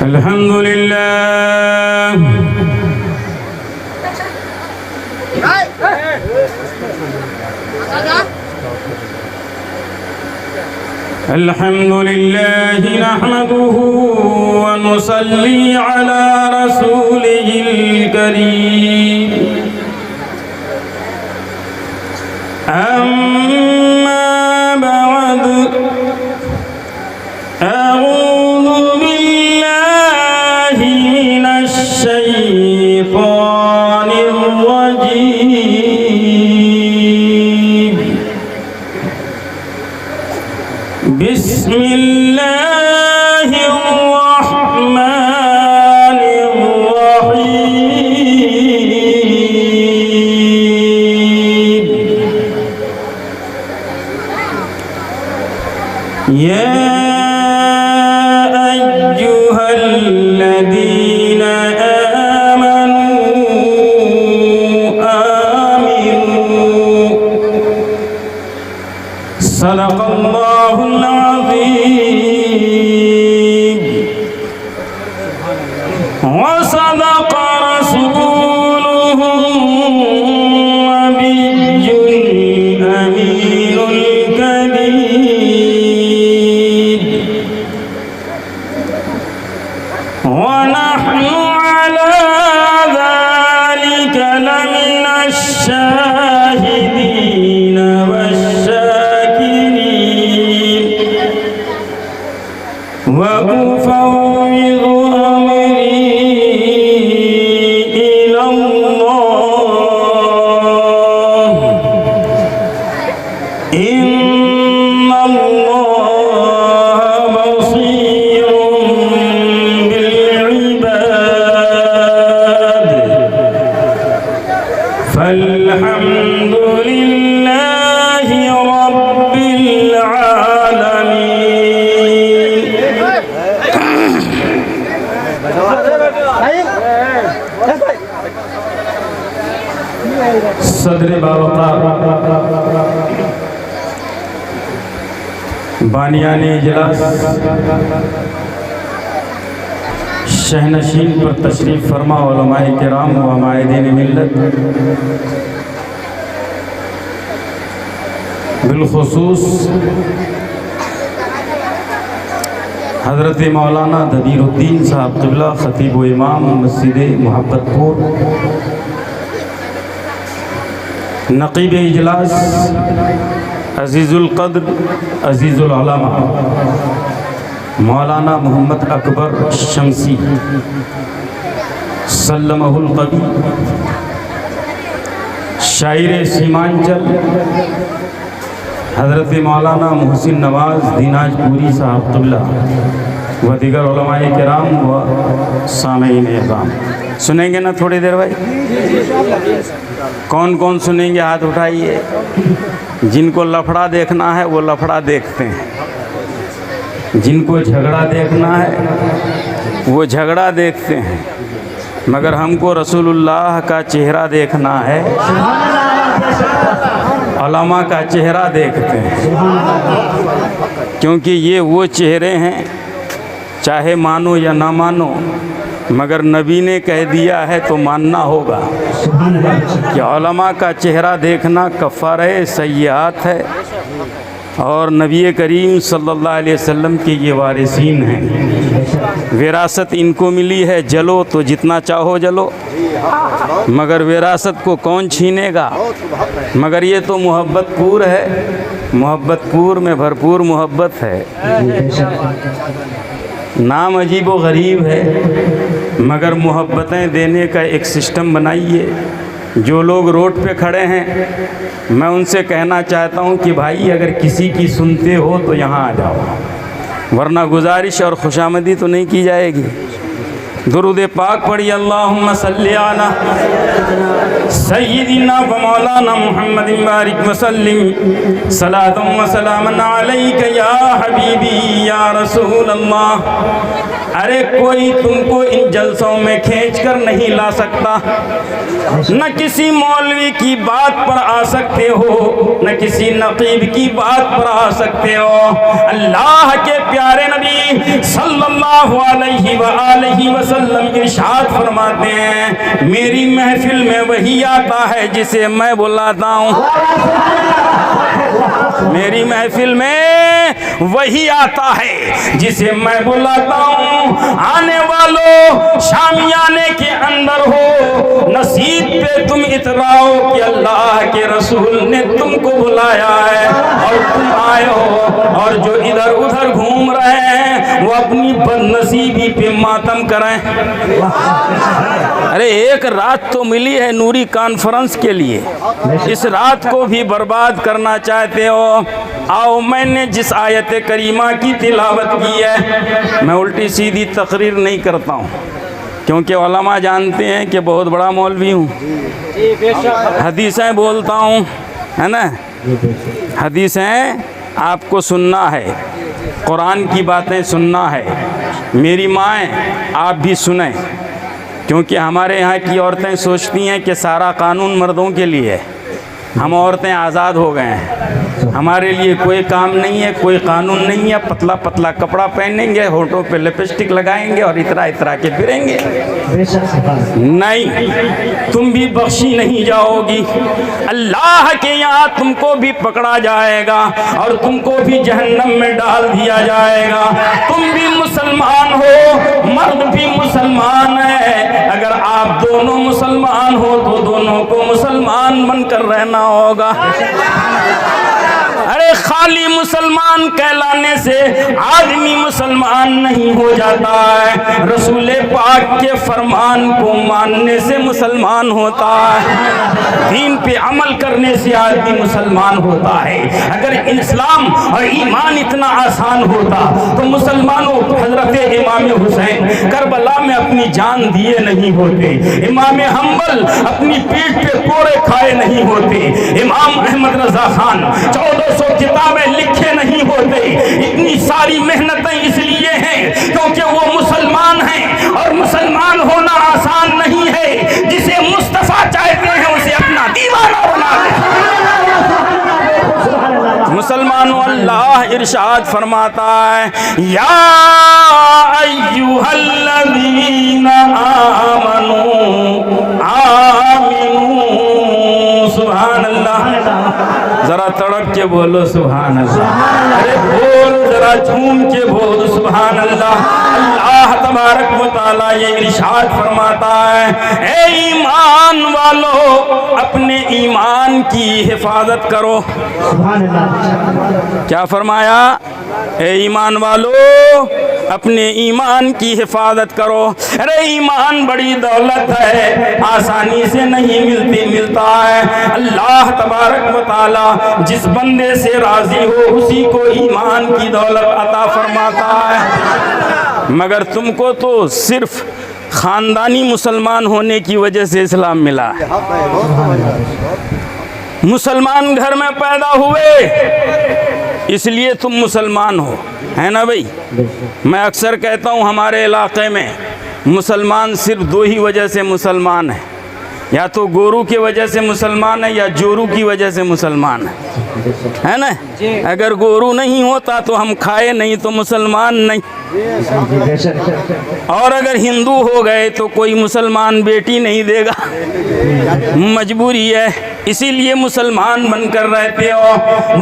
الحمد لله الحمد لله نحمده ونصلي على رسوله الكريم أما بعد أعوذ بالله من الشيطان الرجيم بسم الله الرحمن الرحيم يا أيها الذين آمنوا آمنوا صدق الله العظيم وصدق رسوله النبي الأمين الكريم ونحن على ذلك لمن الشاهدين والشاكرين وأفوض أمري إلى الله إن الله بصير بالعباد فالحمد لله رب العالمين. صدر باوقار بانیان اجلاس شہنشین پر تشریف فرما علماء کرام و عمائدین ملت، بالخصوص حضرت مولانا دبیر الدین صاحب قبلہ خطیب و امام مسجد محبت پور، نقیب اجلاس عزیز القدر عزیز العلماء مولانا محمد اکبر شمسی سلمہ القوی، شاعر سیمانچل حضرت مولانا محسن نواز دیناج پوری صاحب قبلہ و دیگر علماء کرام و سامعین اکرام. سنیں گے نا تھوڑی دیر بھائی؟ کون کون سنیں گے؟ ہاتھ اٹھائیے. جن کو لفڑا دیکھنا ہے وہ لفڑا دیکھتے ہیں، جن کو جھگڑا دیکھنا ہے وہ جھگڑا دیکھتے ہیں، مگر ہم کو رسول اللہ کا چہرہ دیکھنا ہے، علماء کا چہرہ دیکھتے ہیں، کیونکہ یہ وہ چہرے ہیں چاہے مانو یا نہ مانو مگر نبی نے کہہ دیا ہے تو ماننا ہوگا کہ علماء کا چہرہ دیکھنا کفارہ سیئات ہے، اور نبی کریم صلی اللہ علیہ وسلم کے یہ وارثین ہیں. وراثت ان کو ملی ہے، جلو تو جتنا چاہو جلو، مگر وراثت کو کون چھینے گا؟ مگر یہ تو محبت پور ہے، محبت پور میں بھرپور محبت ہے. نام عجیب و غریب ہے مگر محبتیں دینے کا ایک سسٹم بنائیے. جو لوگ روڈ پہ کھڑے ہیں میں ان سے کہنا چاہتا ہوں کہ بھائی اگر کسی کی سنتے ہو تو یہاں آ جاؤ، ورنہ گزارش اور خوشامدی تو نہیں کی جائے گی. درود پاک پڑھی. اللہم صلی علی سیدنا و مولانا محمد بارک وسلم صلاۃ و سلاما علیک یا حبیبی یا رسول اللہ. ارے کوئی تم کو ان جلسوں میں کھینچ کر نہیں لا سکتا، نہ کسی مولوی کی بات پر آ سکتے ہو، نہ کسی نقیب کی بات پر آ سکتے ہو۔ اللہ کے پیارے نبی صلی اللہ علیہ وآلہ وسلم ارشاد فرماتے ہیں میری محفل میں وہی آتا ہے جسے میں بلاتا ہوں، میری محفل میں وہی آتا ہے جسے میں بلاتا ہوں۔ آنے والوں شامیانے کے اندر ہو، نصیب پہ تم اتراؤ کہ اللہ کے رسول نے تم کو بلایا ہے اور تم آئے ہو، اور جو ادھر ادھر گھوم رہے ہیں وہ اپنی بد نصیبی پہ ماتم کریں۔ ارے ایک رات تو ملی ہے نوری کانفرنس کے لیے، اس رات کو بھی برباد کرنا چاہتے ہو؟ آؤ، میں نے جس آیت کریمہ کی تلاوت کی ہے، میں الٹی سیدھی تقریر نہیں کرتا ہوں، کیونکہ علماء جانتے ہیں کہ بہت بڑا مولوی ہوں، حدیثیں بولتا ہوں، ہے نا، حدیثیں آپ کو سننا ہے، قرآن کی باتیں سننا ہے۔ میری مائیں آپ بھی سنیں، کیونکہ ہمارے یہاں کی عورتیں سوچتی ہیں کہ سارا قانون مردوں کے لیے ہے، ہم عورتیں آزاد ہو گئے ہیں، ہمارے لیے کوئی کام نہیں ہے، کوئی قانون نہیں ہے، پتلا پتلا کپڑا پہنیں گے، ہونٹوں پہ لپسٹک لگائیں گے اور اترا اترا کے پھریں گے۔ نہیں، تم بھی بخشی نہیں جاؤ گی، اللہ کے یہاں تم کو بھی پکڑا جائے گا اور تم کو بھی جہنم میں ڈال دیا جائے گا۔ تم بھی مسلمان ہو، مرد بھی مسلمان ہے، اگر آپ دونوں مسلمان ہو تو دونوں کو مسلمان بن کر رہنا ہوگا۔ ارے خالی مسلمان کہلانے سے آدمی مسلمان نہیں ہو جاتا ہے، رسول پاک کے فرمان کو ماننے سے مسلمان ہوتا ہے، دین پہ عمل کرنے سے آدمی مسلمان ہوتا ہے۔ اگر اسلام اور ایمان اتنا آسان ہوتا تو مسلمانوں حضرت امام حسین کربلا میں اپنی جان دیے نہیں ہوتے، امام حنبل اپنی پیٹھ پہ کوڑے کھائے نہیں ہوتے، امام احمد رضا خان 1400 کتابیں لکھے نہیں ہوتے۔ اتنی ساری محنتیں اس لیے ہیں کیونکہ وہ مسلمان ہیں، اور مسلمان ہونا آسان نہیں ہے، جسے مصطفیٰ چاہتے ہیں اسے اپنا دیوانہ بنا دیں۔ مسلمانوں، اللہ ارشاد فرماتا ہے یا ایھا الذین آمنوا آمنوا، سبحان اللہ، ذرا تڑپ کے بولو سبحان اللہ، ارے بول، ذرا جھوم کے بول سبحان اللہ۔ اللہ تبارک و تعالیٰ یہ ارشاد فرماتا ہے اے ایمان والو اپنے ایمان کی حفاظت کرو۔ کیا فرمایا؟ اے ایمان والو اپنے ایمان کی حفاظت کرو۔ ارے ایمان بڑی دولت ہے، آسانی سے نہیں ملتا ہے۔ اللہ تبارک و تعالیٰ جس بندے سے راضی ہو اسی کو ایمان کی دولت عطا فرماتا ہے، مگر تم کو تو صرف خاندانی مسلمان ہونے کی وجہ سے اسلام ملا ہے، مسلمان گھر میں پیدا ہوئے اس لیے تم مسلمان ہو، ہے نا بھائی؟ میں اکثر کہتا ہوں ہمارے علاقے میں مسلمان صرف دو ہی وجہ سے مسلمان ہے، یا تو گورو کی وجہ سے مسلمان ہے یا جورو کی وجہ سے مسلمان ہے نا؟ اگر گورو نہیں ہوتا تو ہم کھائے نہیں تو مسلمان نہیں، اور اگر ہندو ہو گئے تو کوئی مسلمان بیٹی نہیں دے گا، مجبوری ہے، اسی لیے مسلمان بن کر رہتے ہو،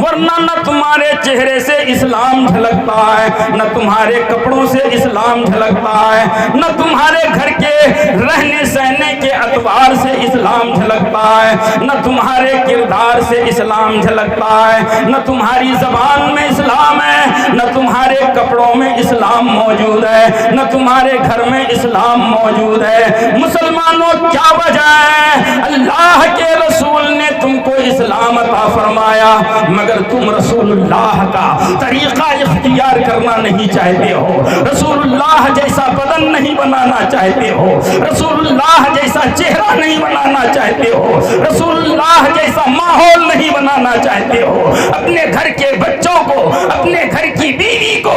ورنہ نہ تمہارے چہرے سے اسلام جھلکتا ہے، نہ تمہارے کپڑوں سے اسلام جھلکتا ہے، نہ تمہارے گھر کے رہنے سہنے کے اعتبار سے اسلام جھلکتا ہے، نہ تمہارے کردار سے اسلام جھلکتا ہے، نہ تمہاری زبان میں اسلام ہے، نہ تمہارے کپڑوں میں اسلام موجود ہے، نہ تمہارے گھر میں اسلام موجود ہے۔ مسلمانوں کیا وجہ ہے؟ اللہ کے رسول نے تم کو اسلام عطا فرمایا، مگر تم رسول اللہ کا طریقہ اختیار کرنا نہیں چاہتے ہو، رسول اللہ جیسا بدن نہیں بنانا چاہتے ہو، رسول اللہ جیسا چہرہ نہیں بنانا چاہتے ہو، رسول اللہ جیسا ماحول نہیں بنانا چاہتے ہو، اپنے گھر کے بچوں کو، اپنے گھر کی بیوی کو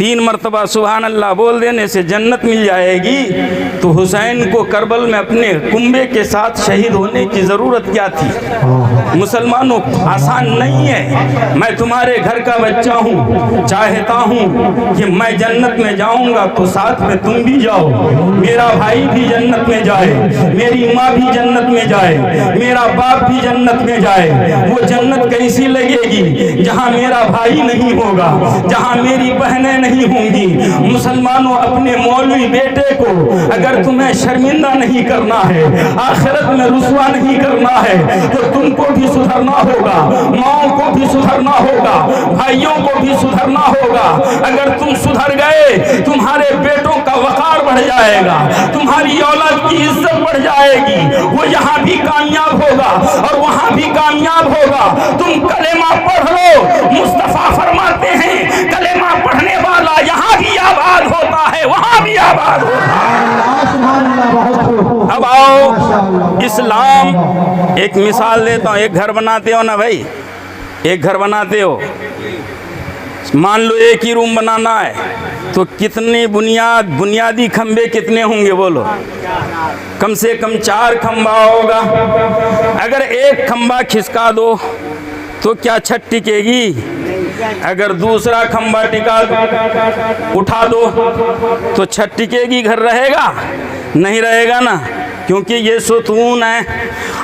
3 مرتبہ سبحان اللہ بول دینے سے جنت مل جائے گی، تو حسین کو کربل میں اپنے کنبے کے ساتھ شہید ہونے کی ضرورت کیا تھی؟ مسلمانوں آسان نہیں ہے۔ میں تمہارے گھر کا بچہ ہوں، چاہتا ہوں کہ میں جنت میں جاؤں گا تو ساتھ میں تم بھی جاؤ، میرا بھائی بھی جنت میں جائے، میری ماں بھی جنت میں جائے، میرا باپ بھی جنت میں جائے۔ وہ جنت کیسی لگے گی؟ جہاں میرا بھائی نہیں ہوگا، جہاں میری بہنیں نہیں ہوں گی۔ مسلمانوں اپنے مولوی بیٹے کو اگر تمہیں شرمندہ نہیں کرنا ہے، آخرت میں رسوا نہیں کرنا ہے، تو تم کو بھی سدھرنا ہوگا، ماؤں کو بھی سدھرنا ہوگا، بھائیوں کو بھی سدھرنا ہوگا۔ اگر تم سدھر گئے تمہارے بیٹوں کا وقار بڑھ جائے گا، تمہاری اولاد کی عزت بڑھ جائے گی، وہ یہاں بھی کامیاب ہوگا اور وہاں بھی کامیاب ہوگا۔ تم کلمہ پڑھ لو، مصطفیٰ فرماتے ہیں کلمہ پڑھنے والا یہاں بھی آباد ہوتا ہے، وہاں بھی آباد ہوتا ہے۔ اب آؤ اسلام، ایک مثال دیتا ہوں۔ ایک گھر بناتے ہو نا بھائی، ایک گھر بناتے ہو، مان لو ایک ہی روم بنانا ہے، تو کتنی بنیادی کھمبے کتنے ہوں گے بولو؟ کم سے کم 4 کھمبا ہوگا۔ اگر ایک کھمبا کھسکا دو تو کیا چھت ٹکے گی؟ اگر دوسرا کھمبا اٹھا دو تو چھت ٹکے گی، گھر رہے گا؟ نہیں رہے گا نا، کیونکہ یہ ستون ہے۔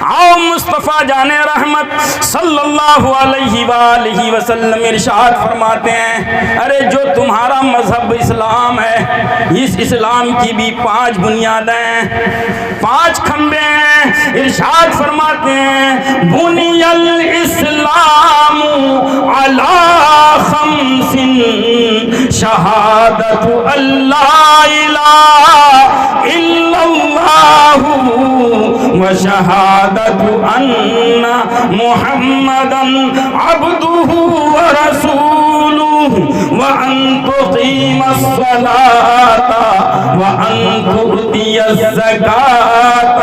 آؤ مصطفیٰ جان رحمت صلی اللہ علیہ وآلہ وسلم ارشاد فرماتے ہیں، ارے جو تمہارا مذہب اسلام ہے، اس اسلام کی بھی 5 بنیادیں، 5 کھمبے ہیں۔ ارشاد فرماتے ہیں بنی الاسلام علی 5 شہادت اللہ الہ الا اللہ وشہادت ان محمدا عبدہ ورسولہ وان تقیم الصلاۃ وان تؤتی الزکاۃ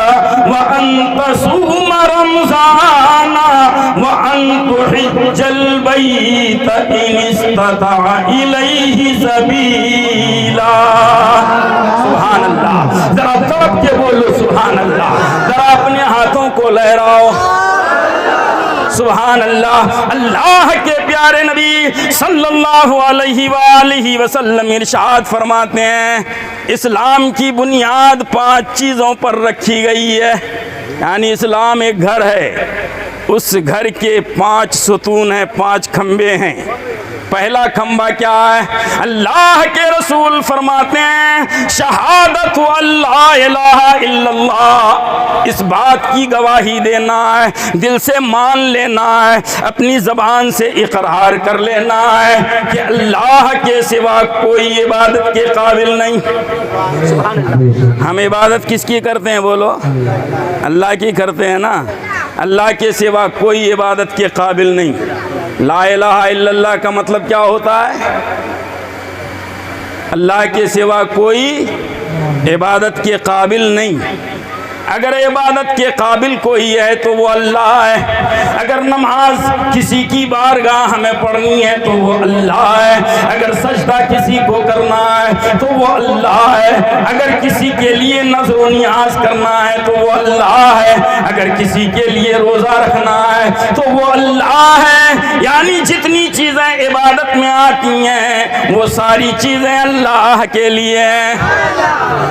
وان تصوم رمضان وان تحج البیت ان استطاع الیہ سبیلا۔ سبحان اللہ، ذرا تڑپ کے بولو سبحان اللہ، ذرا اپنے ہاتھوں کو لہراؤ سبحان اللہ۔ اللہ کے پیارے نبی صلی اللہ علیہ وآلہ وسلم ارشاد فرماتے ہیں اسلام کی بنیاد 5 چیزوں پر رکھی گئی ہے۔ یعنی اسلام ایک گھر ہے، اس گھر کے 5 ستون ہیں، 5 کھمبے ہیں۔ پہلا کھمبا کیا ہے؟ اللہ کے رسول فرماتے ہیں شہادت اللہ الہ الا اللہ، اس بات کی گواہی دینا ہے، دل سے مان لینا ہے، اپنی زبان سے اقرار کر لینا ہے کہ اللہ کے سوا کوئی عبادت کے قابل نہیں۔ ہم عبادت کس کی کرتے ہیں بولو؟ اللہ کی کرتے ہیں نا، اللہ کے سوا کوئی عبادت کے قابل نہیں۔ لا الہ الا اللہ کا مطلب کیا ہوتا ہے؟ اللہ کے سوا کوئی عبادت کے قابل نہیں۔ اگر عبادت کے قابل کوئی ہے تو وہ اللہ ہے۔ اگر نماز کسی کی بارگاہ ہمیں پڑھنی ہے تو وہ اللہ ہے۔ اگر سجدہ کسی کو کرنا ہے تو وہ اللہ ہے۔ اگر کسی کے لیے نذر و نیاز کرنا ہے تو وہ اللہ ہے۔ اگر کسی کے لیے روزہ رکھنا ہے تو وہ اللہ ہے۔ یعنی جتنی چیزیں عبادت میں آتی ہیں وہ ساری چیزیں اللہ کے لیے ہیں۔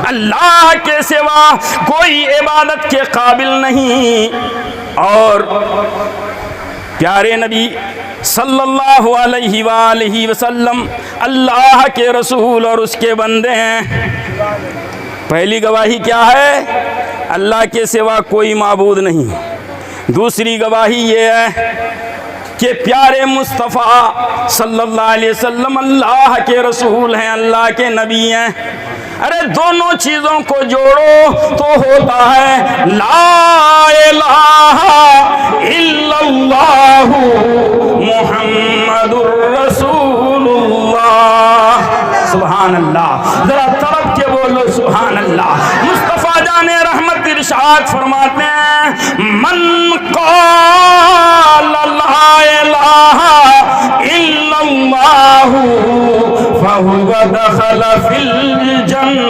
اللہ کے سوا کوئی عبادت کے قابل نہیں۔ اور پیارے نبی صلی اللہ علیہ وآلہ وسلم اللہ کے رسول اور اس کے بندے ہیں۔ پہلی گواہی کیا ہے؟ اللہ کے سوا کوئی معبود نہیں۔ دوسری گواہی یہ ہے کہ پیارے مصطفیٰ صلی اللہ علیہ وسلم اللہ کے رسول ہیں، اللہ کے نبی ہیں۔ ارے دونوں چیزوں کو جوڑو تو ہوتا ہے لا الہ الا اللہ محمد الرسول اللہ۔ سبحان اللہ، ذرا تڑپ کے بولو سبحان اللہ۔ مصطفیٰ جان رحمت ارشاد فرماتے ہیں من قال لا الہ الا اللہ ودخل فی الجنہ۔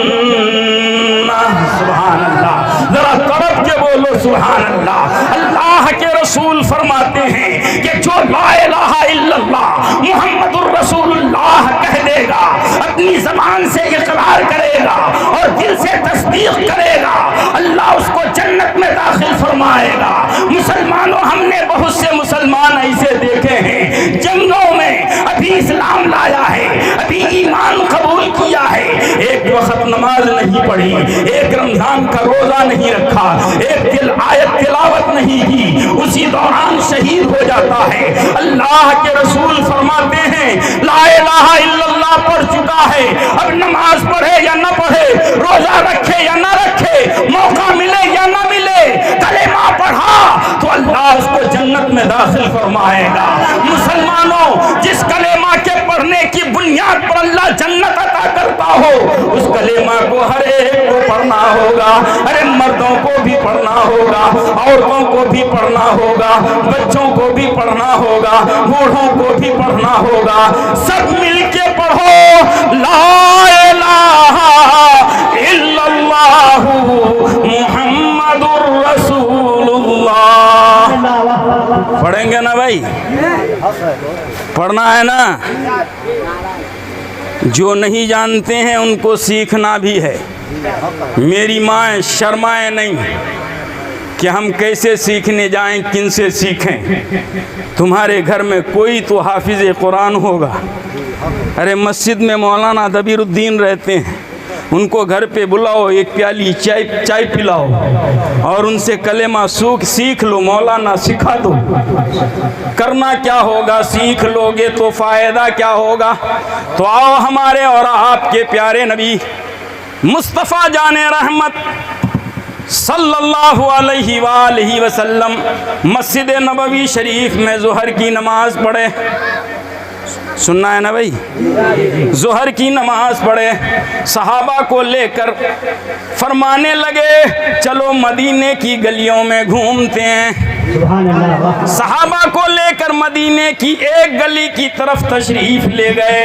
سبحان اللہ، ذرا تڑپ کے بولو سبحان اللہ۔ اللہ کے رسول فرماتے ہیں کہ جو لا الہ الا اللہ محمد الرسول اللہ کہہ دے گا، اپنی زبان سے اقرار کرے گا اور دل سے تصدیق کرے گا، اللہ اس کو جنت میں داخل فرمائے گا۔ مسلمانوں، ہم نے بہت سے مسلمان ایسے دیکھے ہیں جنگوں میں ابھی اسلام لایا ہے، ابھی ایمان قبول کیا ہے، ایک وقت نماز نہیں پڑھی، ایک رمضان کا روزہ نہیں رکھا، ایک آیت تلاوت نہیں کی، اسی دوران شہید ہو جاتا ہے۔ اللہ کے رسول فرماتے ہیں لا الہ الا اللہ پڑھ چکا ہے، اب نماز پڑھے یا نہ پڑھے، روزہ رکھے یا نہ رکھے، موقع ملے یا نہ ملے، کلمہ پڑھا تو اللہ اس کو جنت میں داخل فرمائے گا۔ مسلمانوں، جس کلمہ کے پڑھنے کی بنیاد پر اللہ جنت عطا کرتا ہو، اس کلمہ کو ہر ایک کو پڑھنا ہوگا۔ ارے مردوں کو بھی پڑھنا ہوگا، عورتوں کو بھی پڑھنا ہوگا، بچوں کو بھی پڑھنا ہوگا، بوڑھوں کو بھی پڑھنا ہوگا۔ سب مل کے پڑھو لا الہ الا اللہ محمد الرسول اللہ۔ پڑھیں گے نا بھائی؟ پڑھنا ہے نا؟ جو نہیں جانتے ہیں ان کو سیکھنا بھی ہے۔ میری ماں شرمائے نہیں کہ ہم کیسے سیکھنے جائیں، کن سے سیکھیں۔ تمہارے گھر میں کوئی تو حافظ قرآن ہوگا۔ ارے مسجد میں مولانا دبیر الدین رہتے ہیں، ان کو گھر پہ بلاؤ، ایک پیالی چائے پلاؤ اور ان سے کلمہ سیکھ لو، مولانا سکھا دو۔ کرنا کیا ہوگا؟ سیکھ لو گے تو فائدہ کیا ہوگا؟ تو آؤ ہمارے اور آپ کے پیارے نبی مصطفیٰ جان رحمت صلی اللہ علیہ وآلہ وسلم مسجد نبوی شریف میں ظہر کی نماز پڑھے۔ سننا ہے نا بھائی؟ ظہر کی نماز پڑھے، صحابہ کو لے کر فرمانے لگے چلو مدینے کی گلیوں میں گھومتے ہیں۔ صحابہ کو لے کر مدینے کی ایک گلی کی طرف تشریف لے گئے۔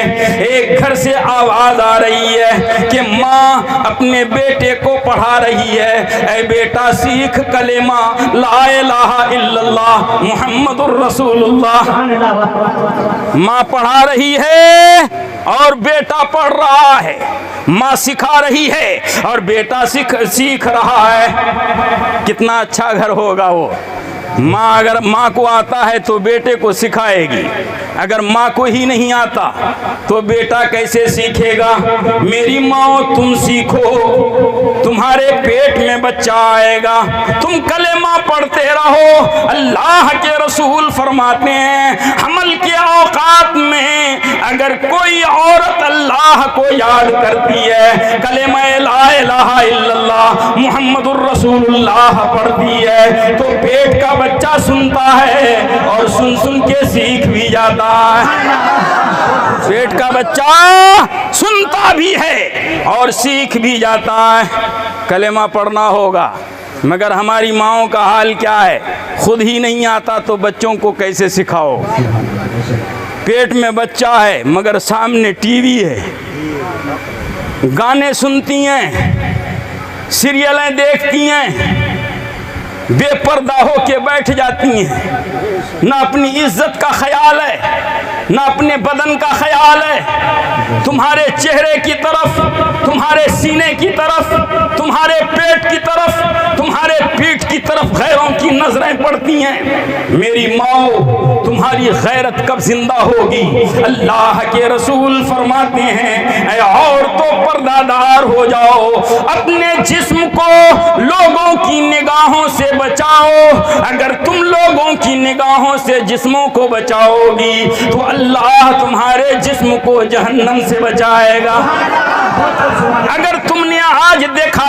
ایک گھر سے آواز آ رہی ہے کہ ماں اپنے بیٹے کو پڑھا رہی ہے، اے بیٹا سیکھ کلمہ لا الہ الا اللہ محمد الرسول اللہ۔ ماں پڑھا رہی ہے اور بیٹا پڑھ رہا ہے، ماں سکھا رہی ہے اور بیٹا سیکھ رہا ہے۔ کتنا اچھا گھر ہوگا وہ۔ ماں اگر ماں کو آتا ہے تو بیٹے کو سکھائے گی، اگر ماں کو ہی نہیں آتا تو بیٹا کیسے سیکھے گا؟ میری ماں تم سیکھو، تمہارے پیٹ میں بچہ آئے گا، تم کلمہ پڑھتے رہو۔ اللہ کے رسول فرماتے ہیں حمل کے اوقات میں اگر کوئی عورت اللہ کو یاد کرتی ہے، کلمہ لا الہ الا اللہ محمد الرسول اللہ پڑھتی ہے، تو پیٹ کا بچہ سنتا ہے اور سن کے سیکھ بھی جاتا ہے۔ پیٹ کا بچہ سنتا بھی ہے اور سیکھ بھی جاتا ہے۔ کلمہ پڑھنا ہوگا، مگر ہماری ماؤں کا حال کیا ہے؟ خود ہی نہیں آتا تو بچوں کو کیسے سکھاؤ؟ پیٹ میں بچہ ہے مگر سامنے ٹی وی ہے، گانے سنتی ہیں، سیریلیں دیکھتی ہیں، بے پردہ ہو کے بیٹھ جاتی ہیں، نہ اپنی عزت کا خیال ہے نہ اپنے بدن کا خیال ہے۔ تمہارے چہرے کی طرف، تمہارے سینے کی طرف، تمہارے پیٹ کی طرف، تمہارے پیٹھ کی طرف غیروں کی نظریں پڑتی ہیں۔ میری ماں تمہاری غیرت کب زندہ ہوگی؟ اللہ کے رسول فرماتے ہیں اے عورتوں پردہ دار ہو جاؤ، اپنے جسم کو لوگوں کی نگاہوں سے بچاؤ۔ اگر تم لوگوں کی نگاہوں سے جسموں کو بچاؤ گی تو اللہ تمہارے جسم کو جہنم سے بچائے گا۔ اگر تم نے آج دیکھا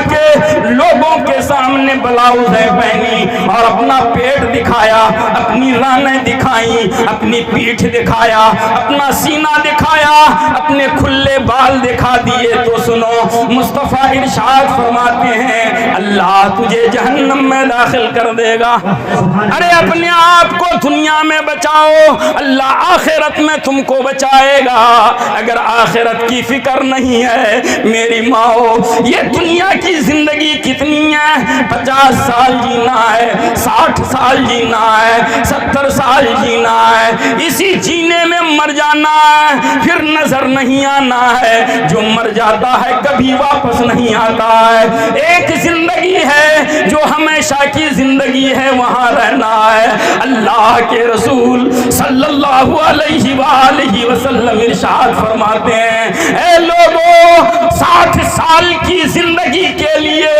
کہ لوگوں کے سامنے بلاؤزیں پہنی اور اپنا پیٹ دکھایا، اپنی رانیں دکھائیں، اپنی پیٹھ دکھایا، اپنا سینہ دکھایا، اپنے کھلے بال دکھا دیے، تو سنو مصطفیٰ ارشاد فرماتے ہیں اللہ تجھے جہنم میں داخل کر دے گا۔ ارے اپنی اپنے آپ کو دنیا میں بچاؤ، اللہ آخرت میں تم کو بچائے گا۔ اگر آخرت کی فکر نہیں ہے میری ماؤ، یہ دنیا کی زندگی کتنی ہے؟ 50 سال جینا ہے، 60 سال جینا ہے، 70 سال جینا ہے، اسی جینے میں مر جانا ہے، پھر نظر نہیں آنا ہے۔ جو مر جاتا ہے کبھی واپس نہیں آتا ہے۔ ایک زندگی ہے جو ہمیشہ کی زندگی ہے، وہاں رہنا ہے۔ اللہ کے رسول صلی اللہ علیہ وآلہ وسلم ارشاد فرماتے ہیں، اے لوگوں 60 سال کی زندگی کے لیے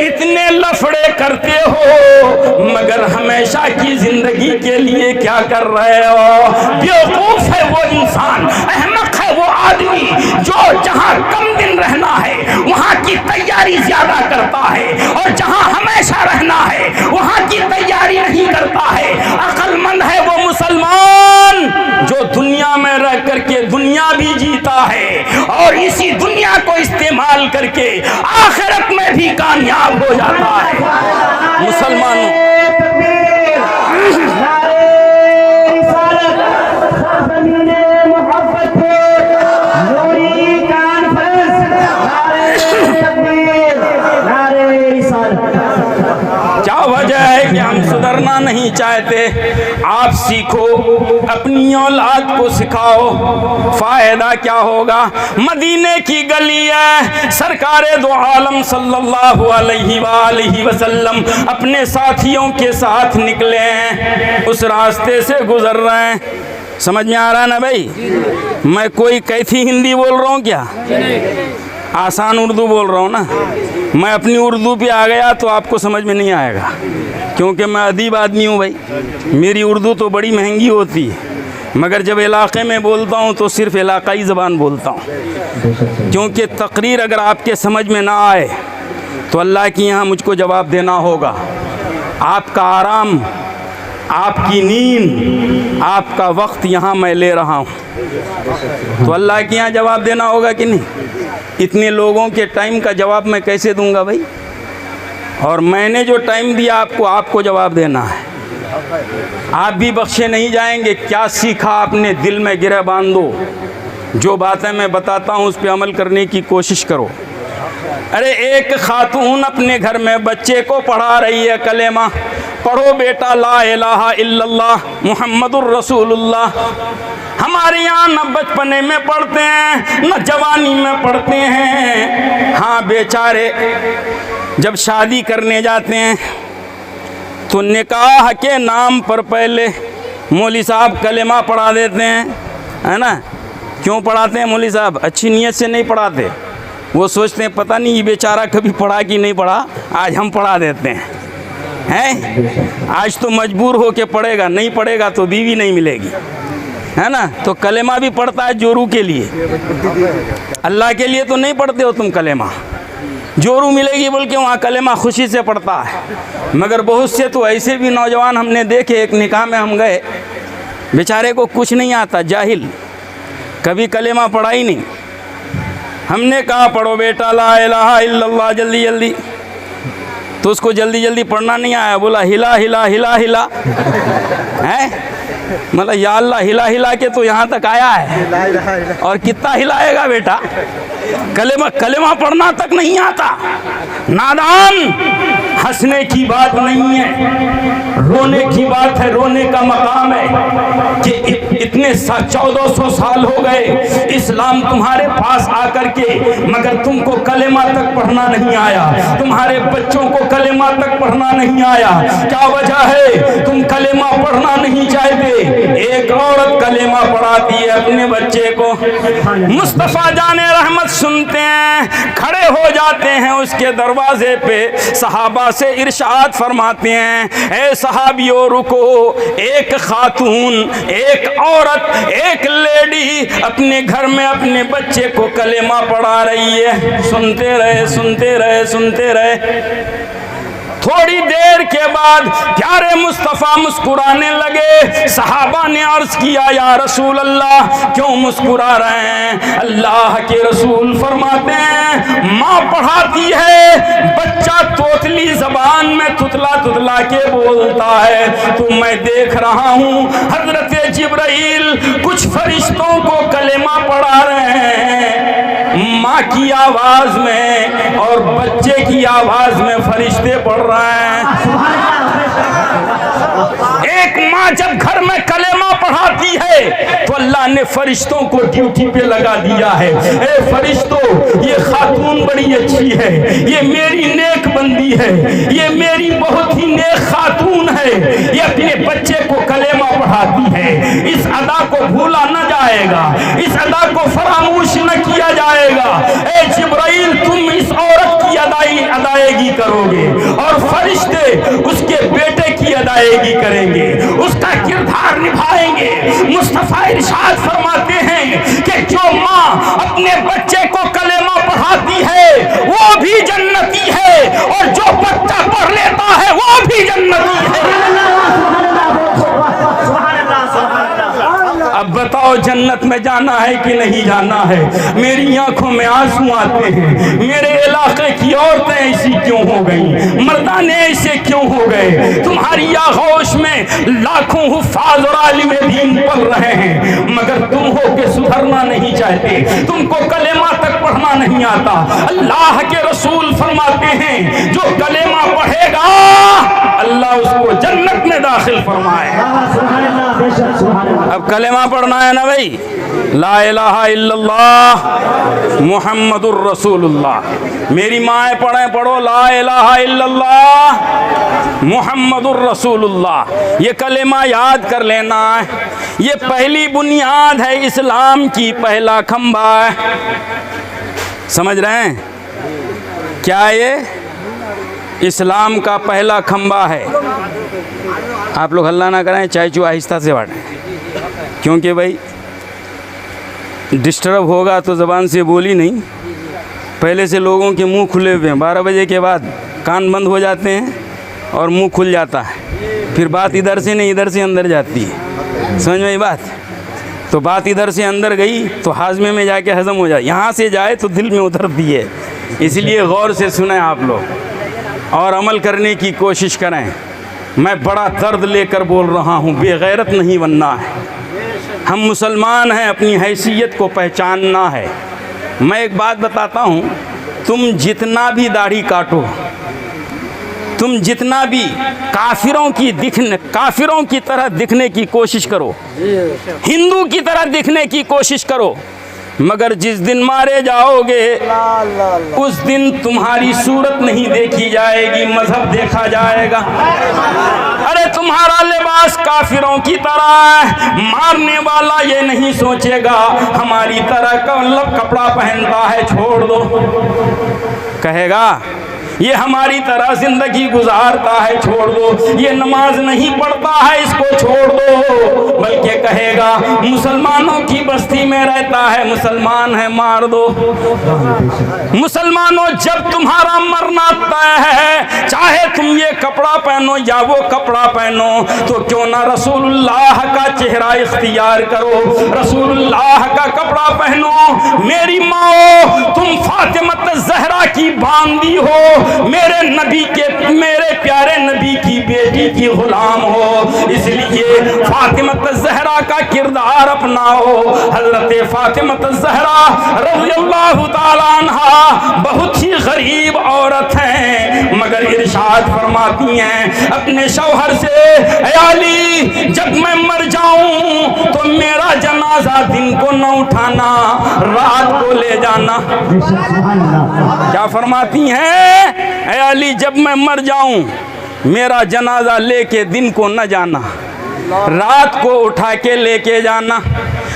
اتنے لفڑے کرتے ہو، مگر ہمیشہ کی زندگی کے لیے کیا کر رہے ہو؟ بیوقوف ہے وہ انسان، احمق ہے وہ آدمی جو جہاں کم دن رہنا ہے وہاں کی تیاری زیادہ کرتا ہے، اور جہاں ہمیشہ رہنا ہے وہاں کی تیاری نہیں کرتا ہے۔ عقل مند ہے وہ مسلمان جو دنیا میں رہ کر کے دنیا بھی جیتا ہے اور اسی دنیا کو استعمال کر کے آخرت میں بھی کامیاب ہو جاتا ہے۔ مسلمانوں کیا وجہ ہے کہ ہم سدھرنا نہیں چاہتے؟ آپ سیکھو، اپنی اولاد کو سکھاؤ، فائدہ کیا ہوگا؟ مدینے کی گلی ہے، سرکار دو عالم صلی اللہ علیہ وآلہ وسلم اپنے ساتھیوں کے ساتھ نکلے ہیں، اس راستے سے گزر رہے ہیں۔ سمجھ میں آ رہا ہے نا بھائی؟ میں کوئی کیسی ہندی بول رہا ہوں کیا؟ آسان اردو بول رہا ہوں نا۔ میں اپنی اردو پہ آ گیا تو آپ کو سمجھ میں نہیں آئے گا، کیونکہ میں ادیب آدمی ہوں بھائی۔ میری اردو تو بڑی مہنگی ہوتی ہے، مگر جب علاقے میں بولتا ہوں تو صرف علاقائی زبان بولتا ہوں، کیونکہ تقریر اگر آپ کے سمجھ میں نہ آئے تو اللہ کی یہاں مجھ کو جواب دینا ہوگا۔ آپ کا آرام، آپ کی نیند، آپ کا وقت یہاں میں لے رہا ہوں، تو اللہ کے یہاں جواب دینا ہوگا کہ نہیں؟ اتنے لوگوں کے ٹائم کا جواب میں کیسے دوں گا بھائی؟ اور میں نے جو ٹائم دیا آپ کو جواب دینا ہے۔ آپ بھی بخشے نہیں جائیں گے۔ کیا سیکھا آپ نے؟ دل میں گرہ باندھو، جو باتیں میں بتاتا ہوں اس پہ عمل کرنے کی کوشش کرو۔ ارے ایک خاتون اپنے گھر میں بچے کو پڑھا رہی ہے کلمہ، پڑھو بیٹا لا الہ الا اللہ محمد الرسول اللہ۔ ہمارے یہاں نہ بچپنے میں پڑھتے ہیں نہ جوانی میں پڑھتے ہیں۔ ہاں بیچارے جب شادی کرنے جاتے ہیں تو نکاح کے نام پر پہلے مولوی صاحب کلمہ پڑھا دیتے ہیں، ہے نا؟ کیوں پڑھاتے ہیں مولوی صاحب؟ اچھی نیت سے نہیں پڑھاتے، وہ سوچتے ہیں پتہ نہیں یہ بیچارہ کبھی پڑھا کہ نہیں پڑھا، آج ہم پڑھا دیتے ہیں۔ آج تو مجبور ہو کے پڑھے گا، نہیں پڑھے گا تو بیوی نہیں ملے گی، ہے نا؟ تو کلمہ بھی پڑھتا ہے جورو کے لیے، اللہ کے لیے تو نہیں پڑھتے ہو تم کلمہ۔ جورو ملے گی بول کے وہاں کلمہ خوشی سے پڑھتا ہے۔ مگر بہت سے تو ایسے بھی نوجوان ہم نے دیکھے، ایک نکاح میں ہم گئے، بیچارے کو کچھ نہیں آتا، جاہل، کبھی کلمہ پڑھا ہی نہیں۔ ہم نے کہا پڑھو بیٹا لا الہ الا اللہ جلدی جلدی، تو اس کو جلدی جلدی پڑھنا نہیں آیا، بولا ہلا ہلا ہلا ہلا، مطلب یا اللہ ہلا ہلا کے تو یہاں تک آیا ہے، اور کتنا ہلائے گا بیٹا؟ کلمہ پڑھنا تک نہیں آتا۔ نادان، ہنسنے کی بات نہیں ہے، رونے کی بات ہے، رونے کا مقام ہے کہ اتنے 1400 سال ہو گئے اسلام تمہارے پاس آ کر کے، مگر تم کو کلمہ تک پڑھنا نہیں آیا، تمہارے بچوں کو کلمہ تک پڑھنا نہیں آیا۔ کیا وجہ ہے؟ تم کلمہ پڑھنا نہیں چاہتے۔ ایک عورت کلمہ پڑھاتی ہے اپنے بچے کو، مصطفیٰ جان رحمت سنتے ہیں، کھڑے ہو جاتے ہیں اس کے دروازے پہ، صحابہ سے ارشاد فرماتے ہیں، اے صحابیوں رکو، ایک خاتون، ایک عورت، ایک لیڈی اپنے گھر میں اپنے بچے کو کلمہ پڑھا رہی ہے۔ سنتے رہے سنتے رہے سنتے رہے، تھوڑی دیر کے بعد پیارے مصطفیٰ مسکرانے لگے. صحابہ نے عرض کیا یا رسول اللہ کیوں مسکرا رہے ہیں؟ اللہ کے رسول فرماتے ہیں ماں پڑھاتی ہے، بچہ توتلی زبان میں تتلا تتلا کے بولتا ہے تو میں دیکھ رہا ہوں حضرت جبرائیل کچھ فرشتوں کو کلمہ پڑھا رہے ہیں ماں کی آواز میں اور بچے کی آواز میں فرشتے پڑھ رہے ہیں. ایک ماں جب گھر میں کلمہ پڑھاتی ہے تو اللہ نے فرشتوں کو ڈیوٹی پہ لگا دیا ہے. اے فرشتوں یہ خاتون بڑی اچھی ہے، یہ میری نیک بندی ہے، یہ میری بہت ہی نیک خاتون ہے، یہ اپنے بچے کو کلمہ پڑھاتی ہے، اس ادا کو بھولا نہ جائے گا، اس ادا کو فراموش نہ کیا جائے گا. اے جبرائیل تم اس عورت کی ادائیگی کرو گے اور فرشتے اس کے بیٹے کی ادائیگی کریں گے، اس کا کردار نبھائیں گے. مصطفیٰ ارشاد فرماتے ہیں کہ جو ماں اپنے بچے کو کلمہ پڑھاتی ہے وہ بھی جنتی ہے اور جو بچہ پڑھ لیتا ہے وہ بھی جنتی ہے. اب بتاؤ جنت میں جانا ہے کہ نہیں جانا ہے؟ میری آنکھوں میں آنسو آتے ہیں. میرے علاقے کی عورتیں ایسی کیوں ہو گئیں؟ مردانے ایسے کیوں ہو گئے؟ تمہاری آغوش میں لاکھوں حفاظ اور عالم دین پڑھ رہے ہیں مگر تم ہو کے سدھرنا نہیں چاہتے، تم کو کلمہ تک پڑھنا نہیں آتا. اللہ کے رسول فرماتے ہیں جو کلمہ پڑھے گا اللہ اس کو جنت میں داخل فرمائے. اب کلمہ پڑھنا ہے نا بھائی، لا الہ الا اللہ محمد الرسول اللہ. میری مائیں پڑھیں پڑھو لا الہ الا اللہ محمد الرسول اللہ. یہ کلمہ یاد کر لینا ہے، یہ پہلی بنیاد ہے اسلام کی، پہلا کھمبا ہے. سمجھ رہے ہیں کیا؟ یہ اسلام کا پہلا کھمبا ہے. آپ لوگ ہلہ نہ کریں، چائے چو آہستہ سے بانٹیں کیونکہ بھائی ڈسٹرب ہوگا تو زبان سے بولی نہیں. پہلے سے لوگوں کے منہ کھلے ہوئے ہیں، 12 بجے کے بعد کان بند ہو جاتے ہیں اور منہ کھل جاتا ہے، پھر بات ادھر سے نہیں ادھر سے اندر جاتی ہے. سمجھ میں بات؟ تو بات ادھر سے اندر گئی تو ہاضمے میں جا کے ہضم ہو جائے، یہاں سے جائے تو دل میں اترتی ہے. اس لیے غور سے سنیں آپ لوگ اور عمل کرنے کی کوشش کریں. میں بڑا درد لے کر بول رہا ہوں، بے غیرت نہیں بننا ہے. ہم مسلمان ہیں، اپنی حیثیت کو پہچاننا ہے. میں ایک بات بتاتا ہوں، تم جتنا بھی داڑھی کاٹو، تم جتنا بھی کافروں کی طرح دکھنے کی کوشش کرو، ہندو کی طرح دکھنے کی کوشش کرو، مگر جس دن مارے جاؤ گے اس دن تمہاری صورت نہیں دیکھی جائے گی، مذہب دیکھا جائے گا. ارے تمہارا لباس کافروں کی طرح ہے، مارنے والا یہ نہیں سوچے گا ہماری طرح کپڑا پہنتا ہے چھوڑ دو، کہے گا یہ ہماری طرح زندگی گزارتا ہے چھوڑ دو، یہ نماز نہیں پڑھتا ہے اس کو چھوڑ دو، بلکہ کہے گا مسلمانوں کی بستی میں رہتا ہے، مسلمان ہے مار دو. مسلمانوں جب تمہارا مرنا طے ہے، چاہے تم یہ کپڑا پہنو یا وہ کپڑا پہنو، تو کیوں نہ رسول اللہ کا چہرہ اختیار کرو، رسول اللہ کا کپڑا پہنو. میری ماں تم فاطمہ زہرا کی باندی ہو، میرے پیارے نبی کی بیٹی کی غلام ہو، اس لیے فاطمہ زہرا کا کردار اپناؤ. حضرت فاطمہ زہرا رضی اللہ تعالیٰ عنہا بہت ہی غریب عورت ہیں مگر ارشاد فرماتی ہیں اپنے شوہر سے، اے علی جب میں مر جاؤں تو میرا جنازہ دن کو نہ اٹھانا، رات کو لے جانا. کیا فرماتی ہیں؟ اے علی جب میں مر جاؤں میرا جنازہ لے کے دن کو نہ جانا، رات کو اٹھا کے لے کے جانا.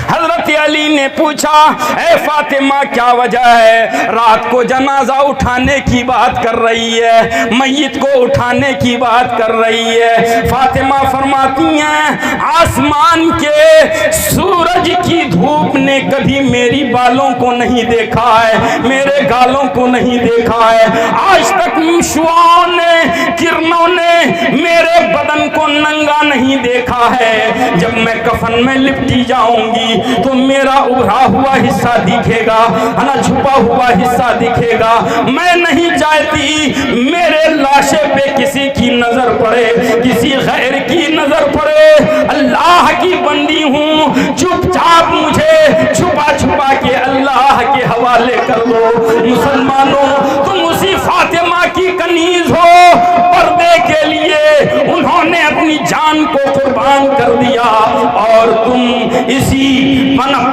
حضرت علی نے پوچھا اے فاطمہ کیا وجہ ہے؟ رات کو جنازہ اٹھانے کی بات کر رہی ہے، میت کو اٹھانے کی بات کر رہی ہے۔ فاطمہ فرماتی ہیں آسمان کے سورج کی دھوپ نے کبھی میری بالوں کو نہیں دیکھا ہے، میرے گالوں کو نہیں دیکھا ہے، آج تک شعاعوں نے، کرنوں نے میرے بدن کو ننگا نہیں دیکھا ہے۔ جب میں کفن میں لپٹی جاؤں گی تو میرا ابھرا ہوا حصہ دکھے گا، نا چھپا ہوا حصہ دکھے گا۔ میں نہیں چاہتی میرے لاشے پہ کسی کی نظر پڑے، کسی غیر کی نظر پڑے۔ اللہ کی بندی ہوں، چپ چاپ مجھے چھپا چھپا کے اللہ کے حوالے کر دو۔ مسلمانوں تم اسی فاطمہ کی کنیز ہو، پردے کے لیے انہوں نے اپنی جان کو قربان کر دیا، اور تم اسی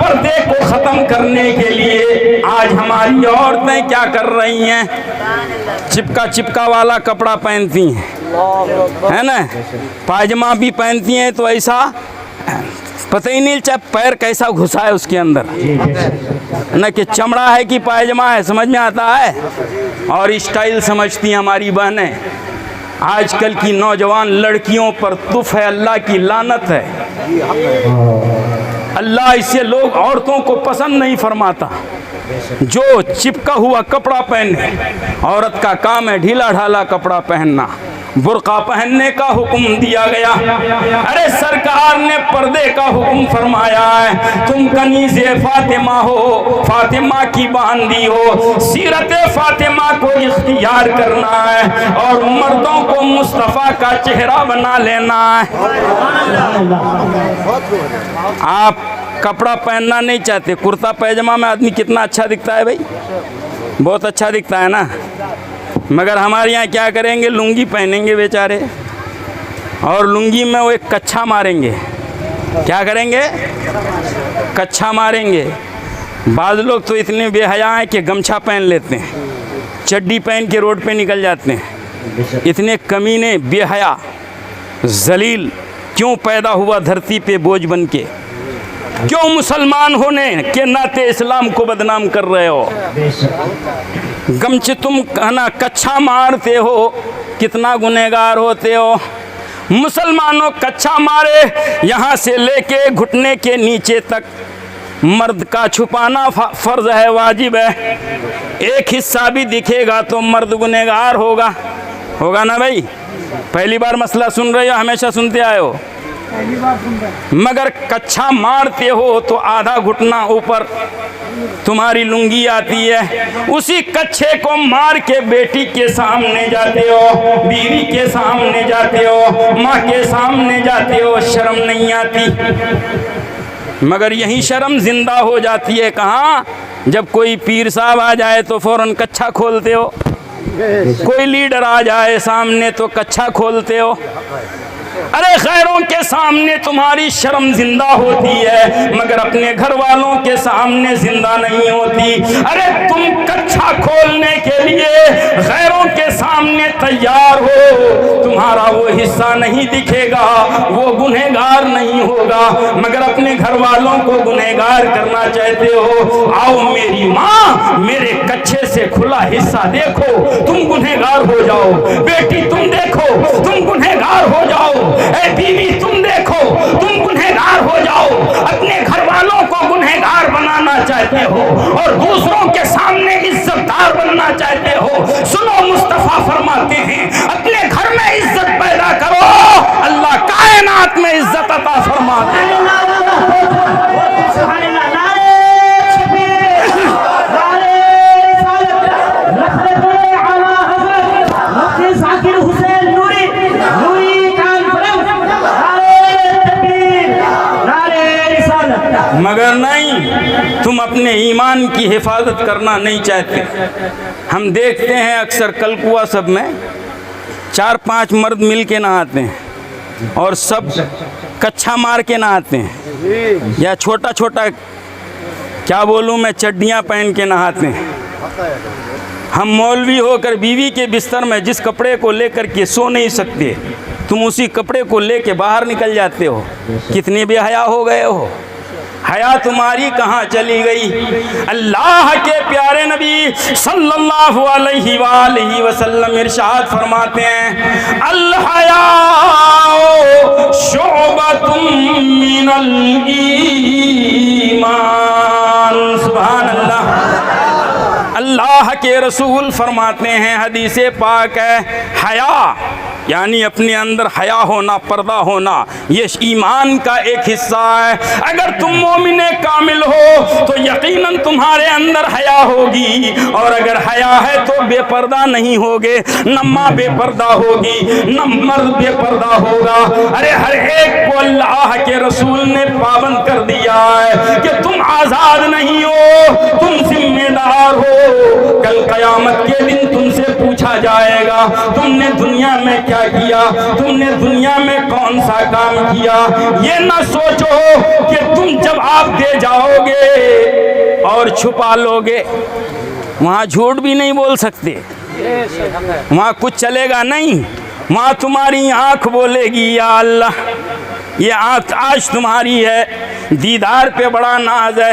پردے کو ختم کرنے کے لیے آج ہماری عورتیں کیا کر رہی ہیں؟ چپکا چپکا والا کپڑا پہنتی ہیں، ہے نا، پاجامہ بھی پہنتی ہیں تو ایسا پتہ ہی نہیں چلتا پیر کیسا گھسا ہے اس کے اندر، نہ کہ چمڑا ہے کہ پاجامہ ہے، سمجھ میں آتا ہے، اور اسٹائل سمجھتی ہیں ہماری بہنیں۔ آج کل کی نوجوان لڑکیوں پر تف ہے، اللہ کی لعنت ہے۔ اللہ اسے لوگ عورتوں کو پسند نہیں فرماتا، جو چپکا ہوا کپڑا پہنے۔ عورت کا کام ہے ڈھیلا ڈھالا کپڑا پہننا، برقع پہننے کا حکم دیا گیا۔ ارے سرکار نے پردے کا حکم فرمایا ہے، تم کنیز فاطمہ ہو، فاطمہ کی باندی ہو، سیرت فاطمہ کو اختیار کرنا ہے اور مردوں کو مصطفیٰ کا چہرہ بنا لینا ہے۔ آپ کپڑا پہننا نہیں چاہتے، کرتا پیجامہ میں آدمی کتنا اچھا دکھتا ہے بھائی، بہت اچھا دکھتا ہے نا، مگر ہمارے یہاں کیا کریں گے، لنگی پہنیں گے بیچارے، اور لنگی میں وہ ایک کچھا ماریں گے۔ کیا کریں گے؟ کچھا ماریں گے۔ بعض لوگ تو اتنے بے حیا ہیں کہ گمچھا پہن لیتے ہیں، چڈی پہن کے روڈ پہ نکل جاتے ہیں۔ اتنے کمینے، بے حیا، ذلیل کیوں پیدا ہوا دھرتی پہ بوجھ بن کے؟ کیوں مسلمان ہونے کے ناطے اسلام کو بدنام کر رہے ہو؟ گمچہ تم کہنا کچھا مارتے ہو، کتنا گنہگار ہوتے ہو۔ مسلمانوں کچھا مارے، یہاں سے لے کے گھٹنے کے نیچے تک مرد کا چھپانا فرض ہے، واجب ہے۔ ایک حصہ بھی دکھے گا تو مرد گنہگار ہوگا، ہوگا نا بھائی؟ پہلی بار مسئلہ سن رہے ہو، ہمیشہ سنتے آئے ہو؟ مگر کچھا مارتے ہو تو آدھا گھٹنا اوپر تمہاری لنگی آتی ہے، اسی کچھے کو مار کے بیٹی کے سامنے جاتے ہو، بیوی کے سامنے جاتے ہو، ماں کے سامنے جاتے ہو، شرم نہیں آتی؟ مگر یہی شرم زندہ ہو جاتی ہے کہاں؟ جب کوئی پیر صاحب آ جائے تو فوراً کچھا کھولتے ہو، کوئی لیڈر آ جائے سامنے تو کچھا کھولتے ہو۔ ارے خیروں کے سامنے تمہاری شرم زندہ ہوتی ہے، مگر اپنے گھر والوں کے سامنے زندہ نہیں ہوتی۔ ارے تم کچھا کھولنے کے لیے غیروں کے سامنے تیار ہو، تمہارا وہ حصہ نہیں دکھے گا، وہ گنہگار نہیں ہوگا، مگر اپنے گھر والوں کو گنہگار کرنا چاہتے ہو۔ آؤ میری ماں، میرے کچھے سے کھلا حصہ دیکھو، تم گنہگار ہو جاؤ۔ بیٹی تم دیکھو، تم گنہگار ہو جاؤ۔ اے بیوی تم دیکھو، تم گنہگار ہو جاؤ۔ اپنے گھر والوں کو گنہگار بنانا چاہتے ہو اور دوسروں کے سامنے عزت دار بننا چاہتے ہو۔ سنو، مصطفیٰ فرماتے ہیں اپنے گھر میں عزت پیدا کرو، اللہ کائنات میں عزت عطا فرماتے ہیں۔ مگر نہیں، تم اپنے ایمان کی حفاظت کرنا نہیں چاہتے۔ ہم دیکھتے ہیں اکثر کلکوا سب میں 4-5 مرد مل کے نہاتے ہیں اور سب کچھا مار کے نہاتے ہیں، یا چھوٹا چھوٹا کیا بولوں میں چڈیاں پہن کے نہاتے ہیں۔ ہم مولوی ہو کر بیوی کے بستر میں جس کپڑے کو لے کر کے سو نہیں سکتے، تم اسی کپڑے کو لے کے باہر نکل جاتے ہو۔ کتنے بے حیا ہو گئے ہو، حیا تمہاری کہاں چلی گئی؟ اللہ کے پیارے نبی صلی اللہ علیہ وآلہ وسلم ارشاد فرماتے ہیں الحیاء شعبۃ من الایمان۔ سبحان اللہ۔ اللہ کے رسول فرماتے ہیں، حدیث پاک ہے، حیا یعنی اپنے اندر حیا ہونا، پردہ ہونا، یہ ایمان کا ایک حصہ ہے۔ اگر تم مومن کامل ہو تو یقیناً تمہارے اندر حیا ہوگی، اور اگر حیا ہے تو بے پردہ نہیں ہوگے، نہ ماں بے پردہ ہوگی، نہ مرد بے پردہ ہوگا۔ ارے ہر ایک کو اللہ کے رسول نے پابند کر دیا ہے کہ تم آزاد نہیں ہو، تم ذمہ دار ہو۔ کل قیامت کے دن تم سے پوچھا جائے گا تم نے دنیا میں کیا کیا، تم نے دنیا میں کون سا کام کیا۔ یہ نہ سوچو کہ تم جواب دے جاؤ گے اور چھپا لو گے، وہاں جھوٹ بھی نہیں بول سکتے، وہاں کچھ چلے گا نہیں، وہاں تمہاری آنکھ بولے گی یا اللہ۔ یہ آنکھ آج تمہاری ہے، دیدار پہ بڑا ناز ہے،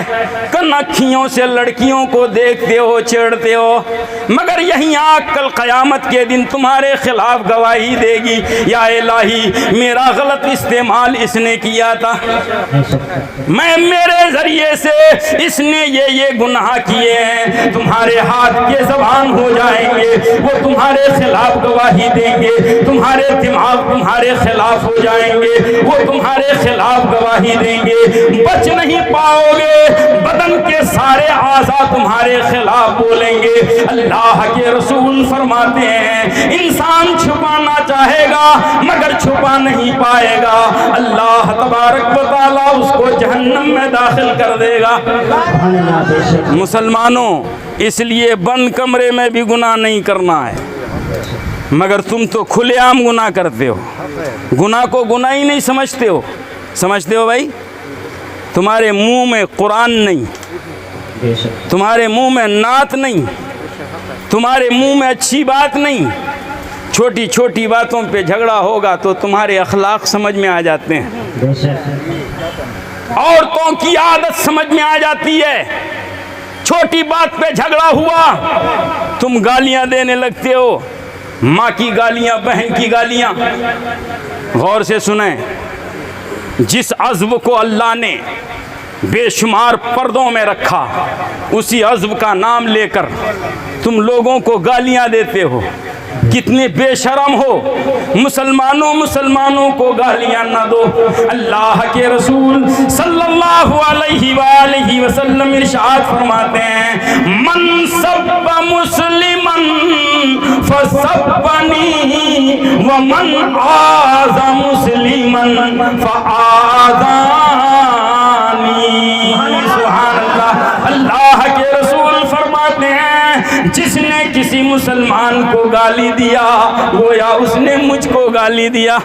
کن اکھیوں سے لڑکیوں کو دیکھتے ہو، چھیڑتے ہو، مگر یہی آنکھ کل قیامت کے دن تمہارے خلاف گواہی دے گی یا الہی میرا غلط استعمال اس نے کیا تھا، میرے ذریعے سے اس نے یہ گناہ کیے ہیں۔ تمہارے ہاتھ کے زبان ہو جائیں گے، وہ تمہارے خلاف گواہی دیں گے، تمہارے دماغ تمہارے خلاف ہو جائیں گے، وہ تمہارے خلاف گواہی دیں گے، بچ نہیں پاؤ گے، بدن کے سارے اعضاء تمہارے خلاف بولیں گے۔ اللہ کے رسول فرماتے ہیں انسان چھپانا چاہے گا مگر چھپا نہیں پائے گا، اللہ تبارک و تعالیٰ اس کو جہنم میں داخل کر دے گا۔ مسلمانوں، اس لیے بند کمرے میں بھی گناہ نہیں کرنا ہے، مگر تم تو کھلے عام گناہ کرتے ہو، گناہ کو گناہ ہی نہیں سمجھتے ہو بھائی؟ تمہارے منہ میں قرآن نہیں، تمہارے منہ میں نعت نہیں، تمہارے منہ میں اچھی بات نہیں، چھوٹی چھوٹی باتوں پہ جھگڑا ہوگا تو تمہارے اخلاق سمجھ میں آ جاتے ہیں، عورتوں کی عادت سمجھ میں آ جاتی ہے، چھوٹی بات پہ جھگڑا ہوا تم گالیاں دینے لگتے ہو، ماں کی گالیاں، بہن کی گالیاں۔ غور سے سنیں، جس عزب کو اللہ نے بے شمار پردوں میں رکھا، اسی عزب کا نام لے کر تم لوگوں کو گالیاں دیتے ہو، کتنے بے شرم ہو۔ مسلمانوں کو گالیاں نہ دو۔ اللہ کے رسول صلی اللہ علیہ وآلہ وسلم ارشاد فرماتے ہیں من سب مسلمن فسبنی ومن آذ مسلمن فآذانی۔ سبحان اللہ۔ اللہ کے رسول فرماتے ہیں جس نے کسی مسلمان کو گالی دیا گویا اس نے مجھ کو گالی دیا۔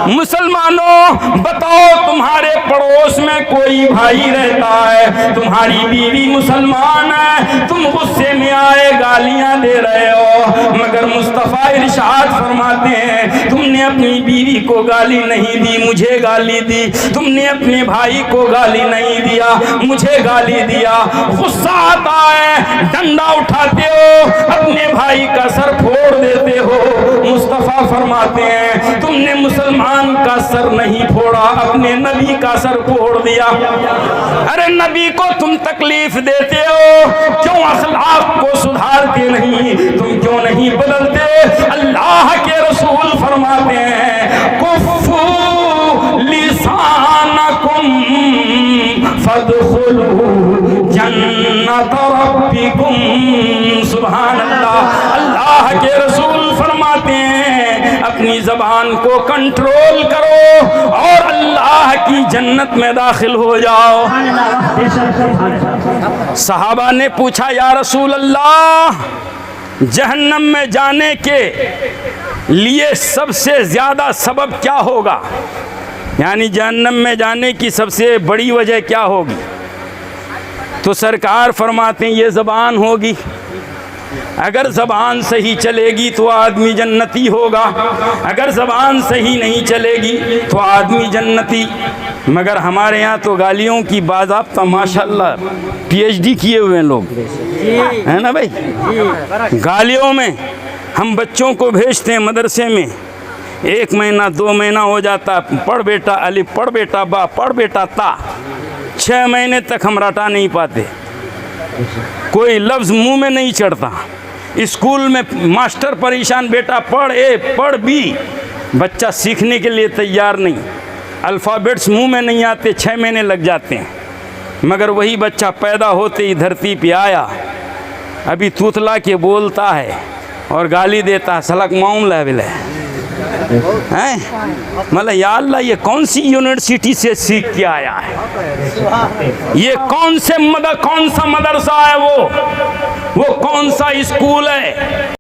مسلمانوں بتاؤ، تمہارے پڑوس میں کوئی بھائی رہتا ہے، تمہاری بیوی مسلمان ہے، تم غصے میں آئے گالیاں دے رہے ہو، مگر مصطفیٰ ارشاد فرماتے ہیں تم نے اپنی بیوی کو گالی نہیں دی، مجھے گالی دی، تم نے اپنے بھائی کو گالی نہیں دیا، مجھے گالی دیا۔ غصہ آتا ہے، ڈنڈا اٹھاتے ہو، اپنے بھائی کا سر پھوڑ دیتے ہو۔ مصطفیٰ فرماتے ہیں تم نے مسلمان کا سر نہیں پھوڑا، اپنے نبی کا سر پھوڑ دیا۔ ارے نبی کو تم تکلیف دیتے ہو، کیوں اخلاق کو سدھارتے نہیں؟ تم کیوں نہیں بدلتے؟ اللہ کے رسول فرماتے ہیں کفو لسانکم فادخلوا جنت ربکم۔ سبحان اللہ۔ اللہ کے رسول فرماتے ہیں اپنی زبان کو کنٹرول کرو اور اللہ کی جنت میں داخل ہو جاؤ۔ صحابہ نے پوچھا یا رسول اللہ، جہنم میں جانے کے لیے سب سے زیادہ سبب کیا ہوگا؟ یعنی جہنم میں جانے کی سب سے بڑی وجہ کیا ہوگی؟ تو سرکار فرماتے ہیں یہ زبان ہوگی، اگر زبان صحیح چلے گی تو آدمی جنتی ہوگا، اگر زبان صحیح نہیں چلے گی تو آدمی جنتی مگر ہمارے یہاں تو گالیوں کی باضابطہ ماشاءاللہ پی ایچ ڈی کیے ہوئے ہیں لوگ، ہے نا بھائی؟ گالیوں میں ہم بچوں کو بھیجتے ہیں مدرسے میں، 1 مہینہ 2 مہینہ ہو جاتا، پڑھ بیٹا الف، پڑھ بیٹا با، پڑھ بیٹا تا، 6 مہینے تک ہم رٹا نہیں پاتے، کوئی لفظ منہ میں نہیں چڑھتا۔ اسکول میں ماسٹر پریشان، بیٹا پڑھ اے، پڑھ بی، بچہ سیکھنے کے لیے تیار نہیں، الفابیٹس منہ میں نہیں آتے، 6 مہینے لگ جاتے ہیں۔ مگر وہی بچہ پیدا ہوتے ہی دھرتی پہ آیا، ابھی توتلا کے بولتا ہے اور گالی دیتا ہے، سلک معاملہ ہے بلے ہیں؟ مطلب یا اللہ یہ کون سی یونیورسٹی سے سیکھ کے آیا ہے؟ یہ کون سا مدرسہ ہے وہ کون سا اسکول ہے؟